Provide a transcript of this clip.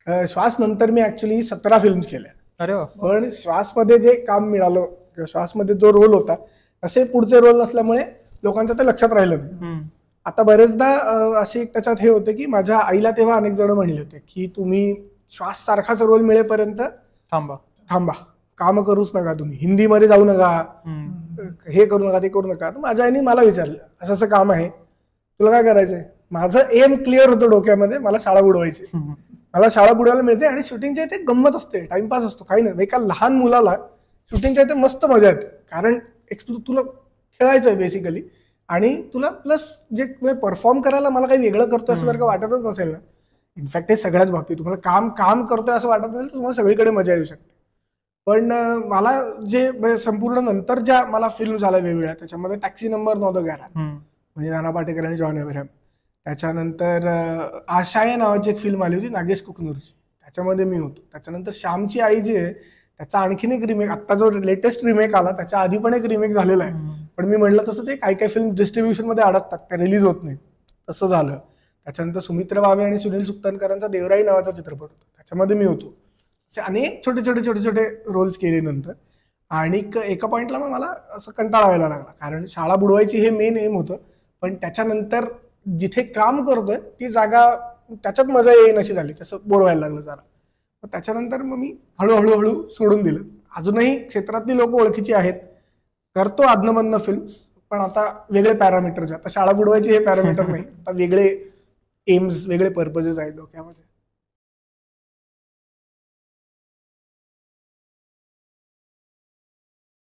श्वास नंतर मी actually 17 films केल्या. अरे वा. पण श्वासमध्ये जे काम मिळालं किंवा श्वासमध्ये जो रोल होता तसे पुढचे रोल नसल्यामुळे लोकांचं ते लक्षात राहिलं नाही. आता बरेचदा असे त्याच्यात हे होते की माझ्या आईला तेव्हा अनेक जण म्हणले होते की तुम्ही श्वास सारखाच रोल मिळेपर्यंत थांबा, काम करूच नका, तुम्ही हिंदीमध्ये जाऊ नका, हे करू नका, ते करू नका. माझ्या आईने मला विचारलं असं असं काम आहे, तुला काय करायचंय? माझं एम क्लिअर होतं डोक्यामध्ये, मला शाळा बुडवायची. मला शाळा बुडवायला मिळते आणि शूटिंगच्या इथे गंमत असते, टाइमपास असतो, काही नाही. एका लहान मुलाला शूटिंगच्या इथे मस्त मजा येते, कारण तुला खेळायचंय बेसिकली आणि तुला प्लस जे परफॉर्म करायला मला काही वेगळं करतोय असं जर का वाटतच नसेल ना, इनफॅक्ट हे सगळ्याच बाबतीत तुम्हाला काम करतोय असं वाटत असेल तर तुम्हाला सगळीकडे मजा येऊ शकते. पण मला जे संपूर्ण नंतर ज्या मला फिल्म झाल्या वेगवेगळ्या, त्याच्यामध्ये टॅक्सी नंबर 911 म्हणजे नाना पाटेकर आणि जॉन अब्राहम, त्याच्यानंतर आशाय नावाची एक फिल्म आली होती नागेश कुकनूरची, त्याच्यामध्ये मी होतो. त्याच्यानंतर श्यामची आई जी आहे त्याचा आणखीन एक रिमेक, आता जो लेटेस्ट रिमेक आला त्याच्या आधी पण एक रिमेक झालेला आहे. पण मी म्हटलं तसं ते काही काही फिल्म डिस्ट्रीब्युशन मध्ये अडकतात, त्या रिलीज होत नाही, तसं झालं. त्याच्यानंतर सुमित्रा भावे आणि सुनील सुक्तानकरांचा देवराई नावाचा चित्रपट होता, त्याच्यामध्ये मी होतो. असे अनेक छोटे छोटे छोटे छोटे रोल्स केले नंतर. आणि एका पॉइंटला मग मला असं कंटाळा व्हायला लागला, कारण शाळा बुडवायची हे मेन एम होतं, पण त्याच्यानंतर जिथे काम करतोय ती जागा त्याच्यात मजा येईन अशी झाली, तसं बोर व्हायला लागलं जरा. त्याच्यानंतर मग मी हळूहळू सोडून दिलं. अजूनही क्षेत्रातली लोक ओळखीची आहेत, करतो आदनमधनं फिल्म्स, पण आता वेगळे पॅरामीटर्स. आता शाळा बुडवायची हे पॅरामीटर नाही, आता वेगळे एम्स, वेगळे पर्पजेस आहेत डोक्यामध्ये.